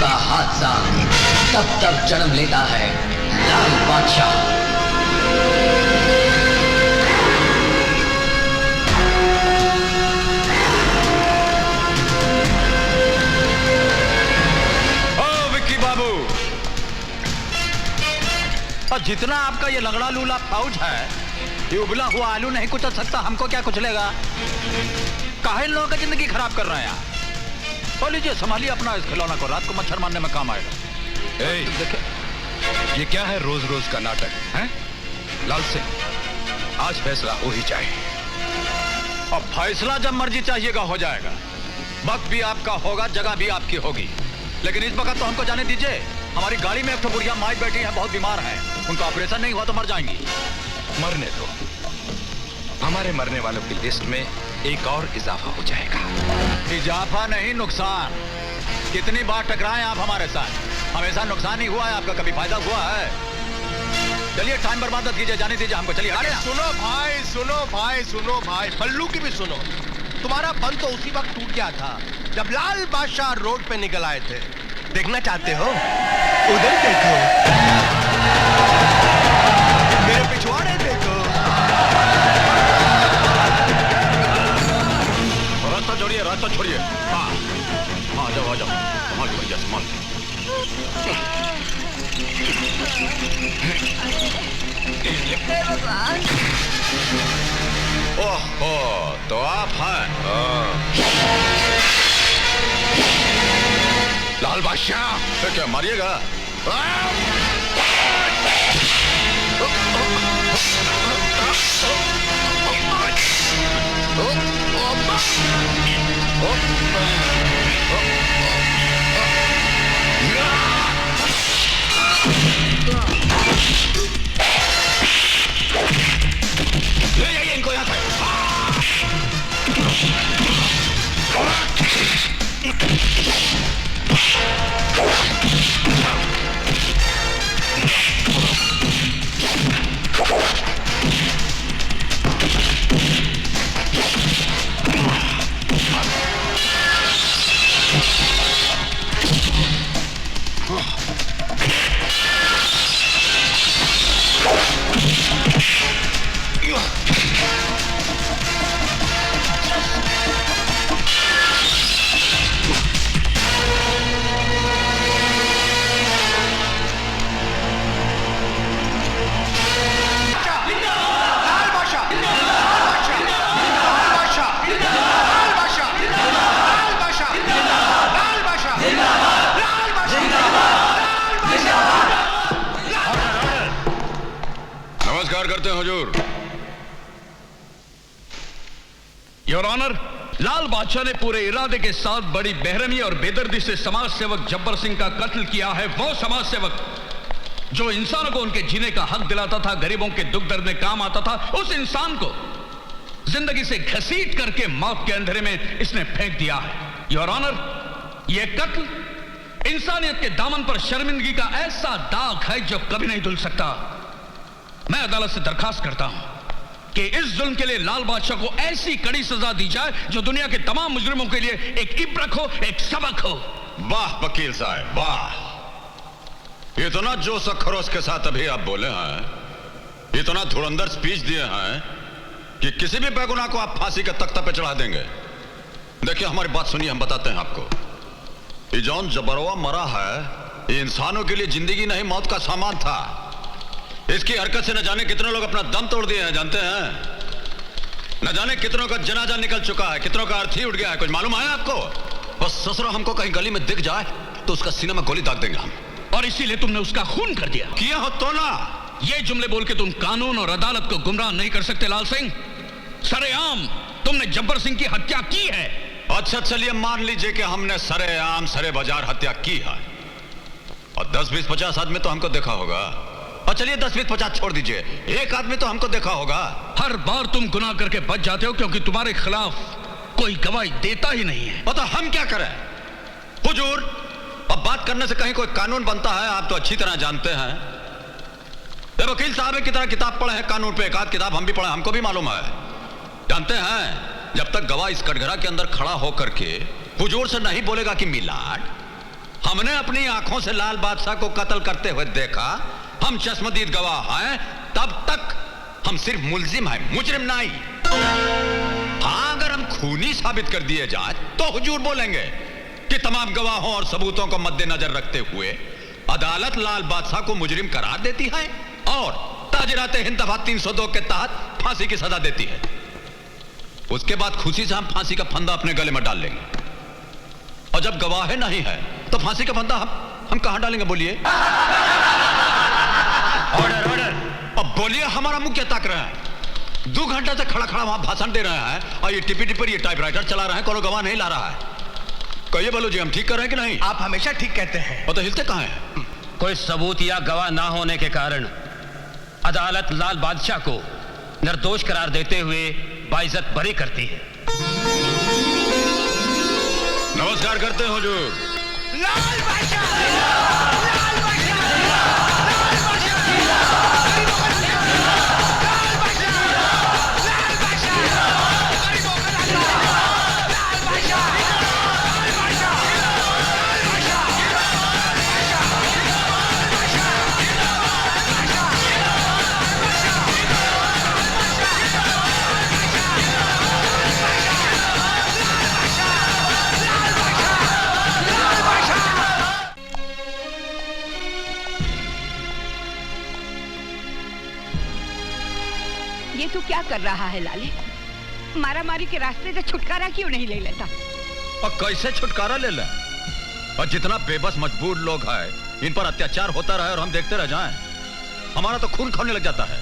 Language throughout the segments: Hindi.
का हादसा तब तक जन्म लेता है लाल बादशाह। ओ विक्की बाबू, और जितना आपका ये लगड़ा लूला फौज है, ये उबला हुआ आलू नहीं कुचल सकता। हमको क्या कुचलेगा? काहे लोगों की जिंदगी खराब कर रहे हैं आप? लीजिए, संभालिए अपना इस खिलौना को, रात को मच्छर मारने में काम आएगा। देखे, ये क्या है रोज रोज का नाटक है? लाल सिंह, आज फैसला हो ही जाए। अब फैसला जब मर्जी चाहिएगा हो जाएगा। वक्त भी आपका होगा, जगह भी आपकी होगी, लेकिन इस वक्त तो हमको जाने दीजिए। हमारी गाड़ी में एक तो बुढ़िया माई बैठी है, बहुत बीमार है, उनका ऑपरेशन नहीं हुआ तो मर जाएंगी। मरने दो, हमारे मरने वालों की लिस्ट में एक और इजाफा हो जाएगा। इजाफा नहीं, नुकसान। कितनी बार टकराए आप हमारे साथ, हमेशा नुकसान ही हुआ है आपका, कभी फायदा हुआ है? चलिए टाइम बर्बाद मत कीजिए, जाने दीजिए हमको, चलिए। अरे सुनो भाई, सुनो भाई, सुनो भाई, पल्लू की भी सुनो। तुम्हारा बन तो उसी वक्त टूट गया था जब लाल बादशाह रोड पे निकल आए थे। देखना चाहते हो? उधर देखो, मेरे पिछवाड़े देखो। रास्ता छोड़िए, रास्ता छोड़िए। हाँ हाँ, आ जाओ आ जाओ, संभाल भैया संभाल। ओहो, तो आप हैं लाल बादशाह। तो क्या मारिएगा? ले जाइए इनको यहाँ से। करते हैं हुजूर। योर ऑनर, लाल बादशाह ने पूरे इरादे के साथ बड़ी बेरहमी और बेदर्दी से समाज सेवक जब्बर सिंह का कत्ल किया है। वो समाज सेवक जो इंसानों को उनके जीने का हक दिलाता था, गरीबों के दुख दर्द में काम आता था, उस इंसान को जिंदगी से घसीट करके मौत के अंधेरे में इसने फेंक दिया है। योर ऑनर, यह कत्ल इंसानियत के दामन पर शर्मिंदगी का ऐसा दाग है जो कभी नहीं धुल सकता। मैं अदालत से दरखास्त करता हूं कि इस जुल्म के लिए लाल बादशाह को ऐसी कड़ी सजा दी जाए जो दुनिया के तमाम मुजरिमों के लिए एक इब्रत हो, एक सबक हो। वाह वकील साहब, वाह! इतना जोश और खरोश के साथ अभी आप बोले हैं, इतना धुरंधर स्पीच दिए हैं कि किसी भी बेगुनाह को आप फांसी के तख्ते पे चढ़ा देंगे। देखिए, हमारी बात सुनिए, हम बताते हैं आपको। ये जौन जबरवा मरा है, ये इंसानों के लिए जिंदगी नहीं मौत का सामान था। इसकी हरकत से न जाने कितने लोग अपना दम तोड़ दिए हैं, जानते हैं? न जाने कितनों का जनाजा निकल चुका है, कितनों का अर्थी उठ गया है। कुछ मालूम है आपको? बस ससुरा हमको कहीं गली में दिख जाए तो उसका सीने में गोली दाग देंगे हम। और इसीलिए तुमने उसका खून कर दिया। किया हो तो ना। ये जुमले बोल के तुम कानून और अदालत को गुमराह नहीं कर सकते लाल सिंह। सरेआम तुमने जब्बर सिंह की हत्या की है। अच्छा, चलिए मान लीजिए कि हमने सरेआम सरे बाजार हत्या की है, और 10-20-50 आदमी तो हमको देखा होगा। और चलिए 10-20-50 छोड़ दीजिए, एक आदमी तो हमको देखा होगा। हर बार तुम गुनाह करके बच जाते हो क्योंकि तुम्हारे खिलाफ कोई गवाही देता ही नहीं है। तो हम क्या करें हुजूर? अब बात करने से कहीं कोई कानून बनता है, आप तो अच्छी तरह जानते हैं। वकील साहब की तरह किताब पढ़े हैं कानून पे, एक आध किताब हम भी पढ़े, हमको भी मालूम है। जानते हैं, जब तक गवाह इस कटघरा के अंदर खड़ा होकर के हुजूर से नहीं बोलेगा कि मिलाड, हमने अपनी आंखों से लाल बादशाह को कत्ल करते हुए देखा, हम चश्मदीद गवाह हैं, तब तक हम सिर्फ मुल्जिम हैं, मुजरिम नहीं। हाँ, अगर हम खूनी साबित कर दिए जाए तो हुजूर बोलेंगे कि तमाम गवाहों और सबूतों को मद्देनजर रखते हुए अदालत लाल बादशाह को मुजरिम करार देती है और ताजरात हिंद दफा 302 के तहत फांसी की सजा देती है। उसके बाद खुशी से हम फांसी का फंदा अपने गले में डाल लेंगे, और जब गवाह नहीं है तो फांसी का फंदा हम कहां डालेंगे बोलिए? Order order. अब बोलिए, हमारा मुंह क्या ताक रहा है? 2 घंटे से खड़ा खड़ा वहां भाषण दे रहे हैं और ये टिपी पर ये टाइपराइटर चला रहे हैं, कोनो गवाह नहीं ला रहा है। कहिए बोलो जी, हम ठीक कर रहे हैं कि नहीं? आप हमेशा ठीक कहते हैं। और तो हिलते कहां हैं? कोई सबूत या गवाह ना होने के कारण अदालत लाल बादशाह को निर्दोष करार देते हुए बाइज्जत बरी करती है। नमस्कार करते हैं हुजूर। लाल बादशाह, लाल बादशाह, लाल बादशाह, लाल बादशाह, लाल बादशाह, लाल बादशाह, गरीबों का राजा, लाल बादशाह, लाल बादशाह, लाल बादशाह, ये तू क्या कर रहा है लाले? मारामारी के रास्ते से छुटकारा क्यों नहीं ले लेता? और कैसे छुटकारा ले लें? और जितना बेबस मजबूर लोग हैं, इन पर अत्याचार होता रहे और हम देखते रह जाएं, हमारा तो खून खौलने लग जाता है।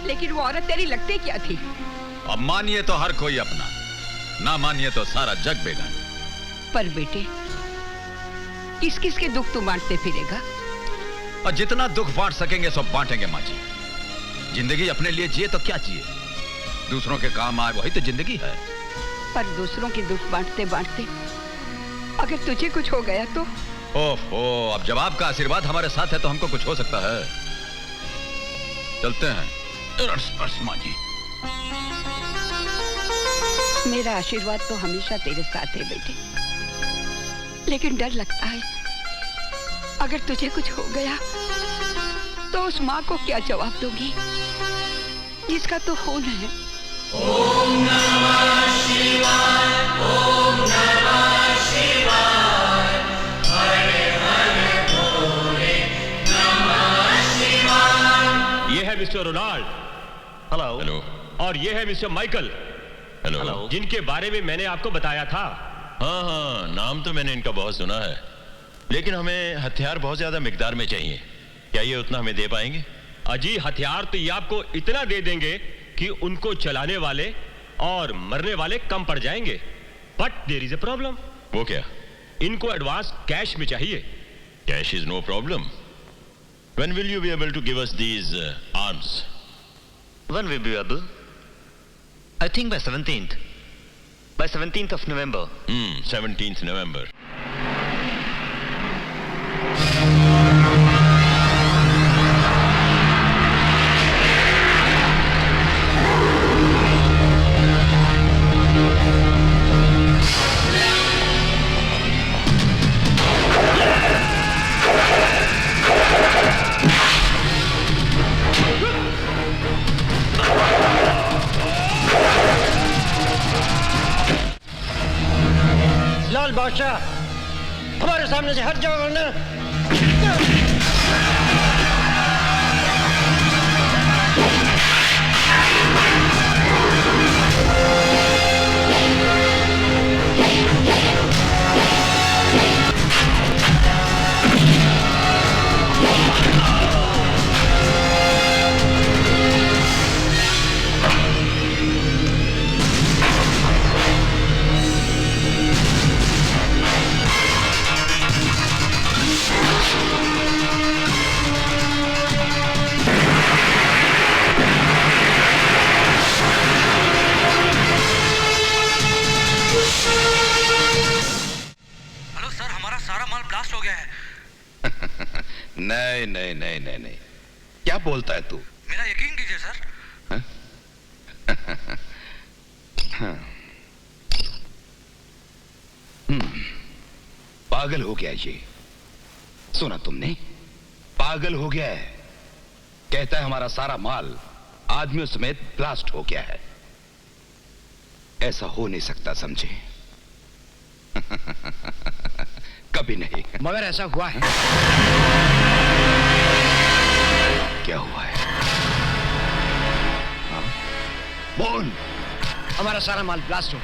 लेकिन वो औरत तेरी लगती क्या थी? अब मानिए तो हर कोई अपना, ना मानिए तो सारा जग बेगाना। पर बेटे, किस किस के दुख तू बांटते फिरेगा? और जितना दुख बांट सकेंगे सब बांटेंगे माँ जी। जिंदगी अपने लिए जिए तो क्या जिए, दूसरों के काम आए वही तो जिंदगी है। पर दूसरों के दुख बांटते बांटते अगर तुझे कुछ हो गया तो? ओहो, अब जब आपका आशीर्वाद हमारे साथ है तो हमको कुछ हो सकता है। चलते हैं माँ जी। मेरा आशीर्वाद तो हमेशा तेरे साथ है बेटे, लेकिन डर लगता है अगर तुझे कुछ हो गया तो उस माँ को क्या जवाब दूंगी जिसका तो खून है। ओम नमः शिवाय, ओम नमः शिवाय, हरे हरे भोले नमः शिवाय। ये है मिस्टर रोनाल्ड। हेलो। हेलो। और ये है मिस्टर माइकल। हेलो। जिनके बारे में मैंने आपको बताया था। हाँ, नाम तो मैंने इनका बहुत सुना है, लेकिन हमें हथियार बहुत ज्यादा मिकदार में चाहिए। क्या ये उतना हमें दे पाएंगे? अजी, हथियार तो ये आपको इतना दे देंगे कि उनको चलाने वाले और मरने वाले कम पड़ जाएंगे। But there is a problem. वो क्या? इनको एडवांस कैश में चाहिए। Cash is no problem. When will you be able to give us these arms? When will be able? I think by 17th. By 17th of November. 17th November. लाल बादशाह, हमारे सामने से हट जाओ वरना। नहीं नहीं नहीं नहीं नहीं, क्या बोलता है तू? मेरा यकीन कीजिए सर। पागल हो गया ये। सुना तुमने? पागल हो गया है। कहता है हमारा सारा माल आदमियों समेत ब्लास्ट हो गया है। ऐसा हो नहीं सकता, समझे? कभी नहीं। मगर ऐसा हुआ है। क्या हुआ है? हाँ? बोल। हमारा सारा माल ब्लास्ट हो।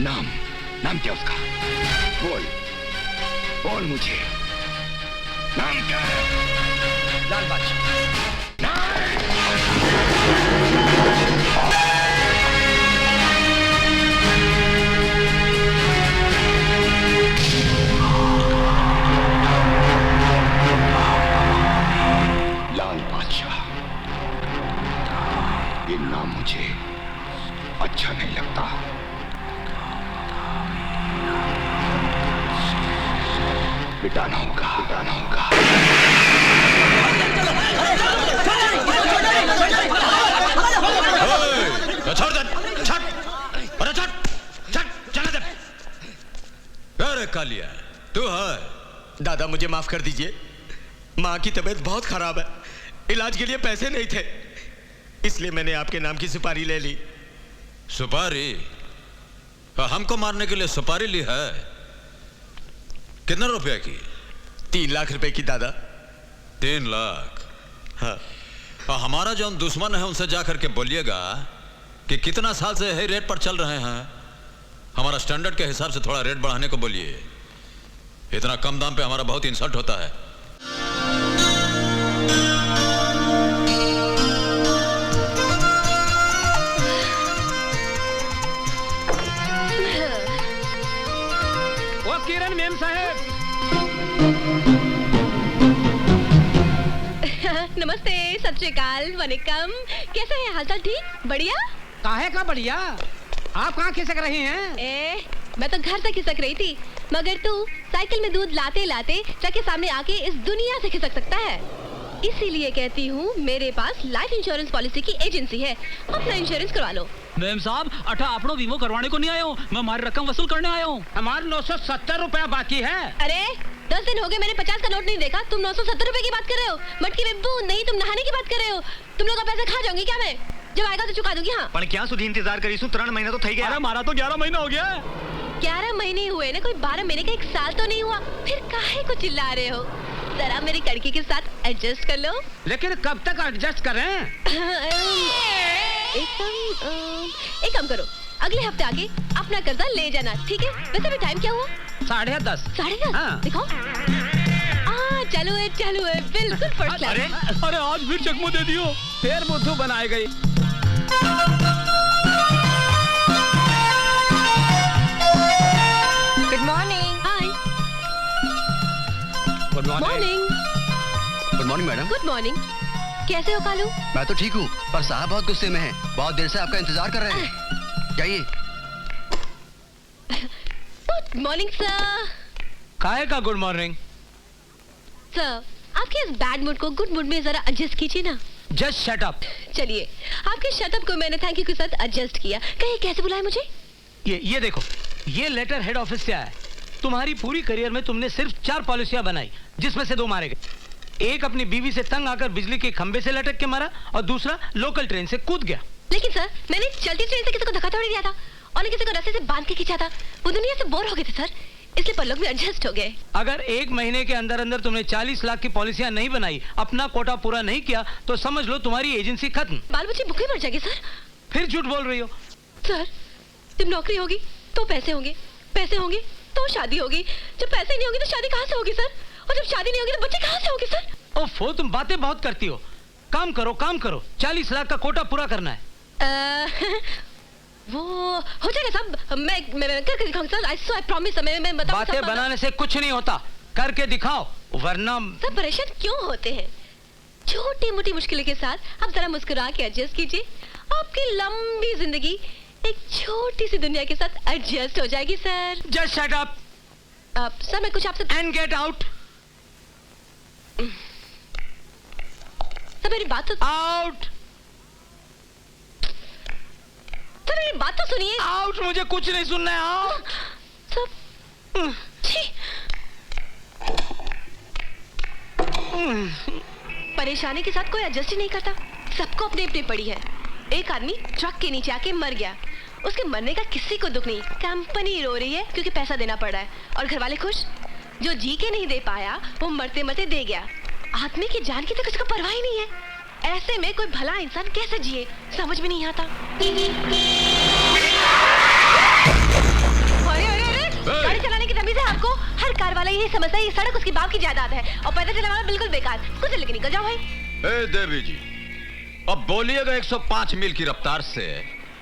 नाम क्या उसका? बोल बोल मुझे, नाम क्या है? लाल बादशाह। लाल बादशाह, ये नाम मुझे अच्छा नहीं लगता। बिटाना होगा। छोड़ दे, छट, अरे छट, चला दे। अरे कालिया, तू है? दादा मुझे माफ कर दीजिए, माँ की तबीयत बहुत खराब है, इलाज के लिए पैसे नहीं थे, इसलिए मैंने आपके नाम की सुपारी ले ली। सुपारी? हमको मारने के लिए सुपारी ली है? कितने रुपए की? 3 लाख रुपए की दादा। 3 लाख? हाँ। हमारा जो दुश्मन है उनसे जाकर के बोलिएगा कि कितना साल से यही रेट पर चल रहे हैं, हमारा स्टैंडर्ड के हिसाब से थोड़ा रेट बढ़ाने को बोलिए। इतना कम दाम पे हमारा बहुत इंसल्ट होता है। ओ किरण मेम साहब। नमस्ते, सत श्री अकाल, वनिकम। कैसा है हालचाल? ठीक? बढ़िया? काहे का बढ़िया? आप कहाँ खिसक रही हैं? मैं तो घर से खिसक रही थी, मगर तू साइकिल में दूध लाते लाते ट्रक के सामने आके इस दुनिया से खिसक सकता है। इसीलिए कहती हूँ, मेरे पास लाइफ इंश्योरेंस पॉलिसी की एजेंसी है, अपना इंश्योरेंस करवा लो। मैम साहब, अपनो वीमो करवाने को नहीं आया हूँ, मैं हमारी रकम वसूल करने आया हूँ। हमारे 970 रुपया बाकी है। अरे 10 दिन हो गए, मैंने 50 का नोट नहीं देखा, तुम 970 रुपए की बात कर रहे हो? मटकी बिब्बू, नहीं तुम नहाने की बात कर रहे हो? तुम लोग का पैसा खा जाऊंगी क्या मैं? जब आएगा तो चुका दूंगी। हाँ पर क्या सुधी इंतजार करी 3 महीना तो थई गया। अरे हमारा तो 11 महीना हो गया। 11 महीने हुए ना, कोई 12 महीने का 1 साल तो नहीं हुआ, फिर काहे को चिल्ला रहे हो? जरा मेरी कड़की के साथ एडजस्ट कर लो। लेकिन कब तक एडजस्ट करें? एक काम करो, अगले हफ्ते आके अपना कर्जा ले जाना, ठीक है? वैसे भी टाइम क्या हुआ? 10:30। 10:30? हाँ। दिखाओ। चालू है, बिल्कुल फर्स्ट क्लास। अरे आज फिर चकमो दे दियो, फिर बुद्धू बनाए गई। Good morning. Hi. Good morning. Good morning madam. Good morning. कैसे हो कालू? मैं तो ठीक हूँ, पर साहब बहुत गुस्से में हैं, बहुत देर से आपका इंतजार कर रहे हैं। जाइए। Good morning sir. काहे का गुड मॉर्निंग? सर, आपके इस बैड मूड को गुड मूड में जरा एडजस्ट कीजिए ना। Just shut up. चलिए, आपके शट अप को मैंने थैंक यू के साथ एडजस्ट किया। कहीं कैसे बुलाया मुझे? ये देखो, ये लेटर हेड ऑफिस से आया है। तुम्हारी पूरी करियर में तुमने सिर्फ 4 पॉलिसियां बनाई, जिसमें से 2 मारे गए। एक अपनी बीवी से तंग आकर बिजली के खंबे से लटक के मारा, और दूसरा लोकल ट्रेन से कूद गया। लेकिन सर, मैंने चलती ट्रेन से किसी को धक्का थोड़ी दिया था, और किसी को रस्सी से बांध के खींचा था। वो दुनिया से बोर हो गए थे सर, इसलिए पर लोग भी एडजस्ट हो गए। अगर 1 महीने के अंदर अंदर तुमने 40 लाख की पॉलिसियां नहीं बनाई, अपना कोटा पूरा नहीं किया, तो समझ लो तुम्हारी एजेंसी खत्म। बाल बच्चे भूखे मर जाएंगे सर। फिर झूठ बोल रही हो। सर, जब नौकरी होगी तो पैसे होंगे, पैसे होंगे तो शादी होगी, जब पैसे नहीं होंगे तो शादी कहाँ से होगी सर? और जब शादी नहीं होगी तो बच्चे कहाँ से होंगे सर? ओफो, तुम बातें बहुत करती हो। काम करो, 40 लाख का कोटा पूरा करना है। वो हो जाएगा साहब, मैं करके दिखाऊंगा सर। I promise. मैं बताऊंगा। बातें बनाने से कुछ नहीं होता, करके दिखाओ, वरना। सब परेशान क्यों होते हैं? छोटी मोटी मुश्किलों के साथ आप जरा मुस्कुरा के एडजस्ट कीजिए, आपकी लंबी जिंदगी एक छोटी सी दुनिया के साथ एडजस्ट हो जाएगी sir. Just shut up. Sir, मैं कुछ आपसे। And get out. सर, मेरी बात तो। आउट। सर, मेरी बात तो सुनिए। आउट। मुझे कुछ नहीं सुनना है। आउट। सब। परेशानी के साथ कोई एडजस्ट ही नहीं करता। सबको अपनी अपनी पड़ी है। एक आदमी ट्रक के नीचे आके मर गया, उसके मरने का किसी को दुख नहीं, कंपनी रो रही है क्योंकि पैसा देना पड़ रहा है, और घर वाले खुश। जो जी के नहीं दे पाया वो मरते मरते दे गया। आदमी की जान की तो किसी को परवाह ही नहीं है। ऐसे में कोई भला इंसान कैसे जिए, समझ में नहीं आता। गाड़ी चलाने की तमीज है आपको? हर कार वाला यही समझता है ये सड़क उसकी बाप की जायदाद है और पैदल चलाने वाला बिल्कुल बेकार। कुछ लेके निकल जाओ भाई। ए देवी जी, अब बोलिएगा 105 मील की रफ्तार से,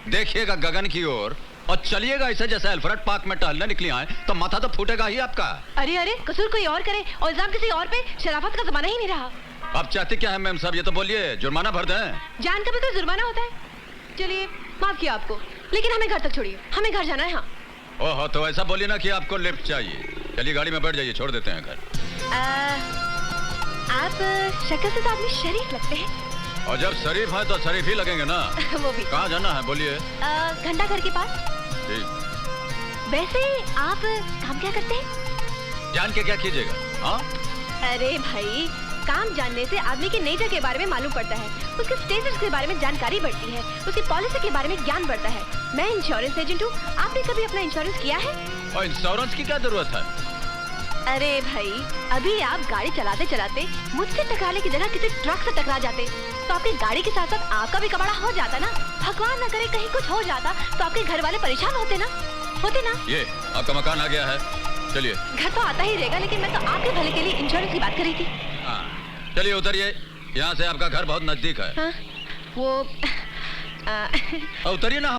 देखिएगा गगन की ओर और चलिएगा ऐसे जैसे अल्फ्रेड पार्क में टहलने निकली आए तो माथा तो फूटेगा ही आपका। अरे अरे, कसूर कोई और करे और इल्जाम किसी और पे, शराफत का जमाना ही नहीं रहा। अब चाहती क्या है मैम साहब, ये तो बोलिए, जुर्माना भर दें? जान का भी कोई जुर्माना होता है? चलिए माफ किया आपको, लेकिन हमें घर तक छोड़िए, हमें घर जाना है। हाँ। ओहो, तो ऐसा बोलिए ना कि आपको लिफ्ट चाहिए। चलिए गाड़ी में बैठ जाइए, छोड़ देते हैं घर। आप शक्ल से तो आदमी शरीफ लगते हैं। और जब शरीफ है तो शरीफ ही लगेंगे ना। वो भी। कहाँ जाना है बोलिए? घंटा घर के पास। ठीक। वैसे आप काम क्या करते हैं? जान के क्या कीजिएगा? हाँ? अरे भाई, काम जानने से आदमी की नेचर के बारे में मालूम पड़ता है, उसके स्टेटस के बारे में जानकारी बढ़ती है, उसकी पॉलिसी के बारे में ज्ञान बढ़ता है। मैं इंश्योरेंस एजेंट हूँ, आपने कभी अपना इंश्योरेंस किया है? और इंश्योरेंस की क्या जरूरत है? अरे भाई, अभी आप गाड़ी चलाते चलाते मुझसे टकराने की जगह किसी ट्रक से टकरा जाते तो आपकी गाड़ी के साथ साथ आपका भी कबाड़ा हो जाता ना। भगवान न करे कहीं कुछ हो जाता तो आपके घर वाले परेशान होते ना। ये आपका मकान आ गया है, चलिए। घर तो आता ही रहेगा, लेकिन मैं तो आपके भले के लिए इंश्योरेंस की बात कर रही थी। चलिए उतरिए, यहाँ से आपका घर बहुत नजदीक है। हाँ, वो उतरिए ना।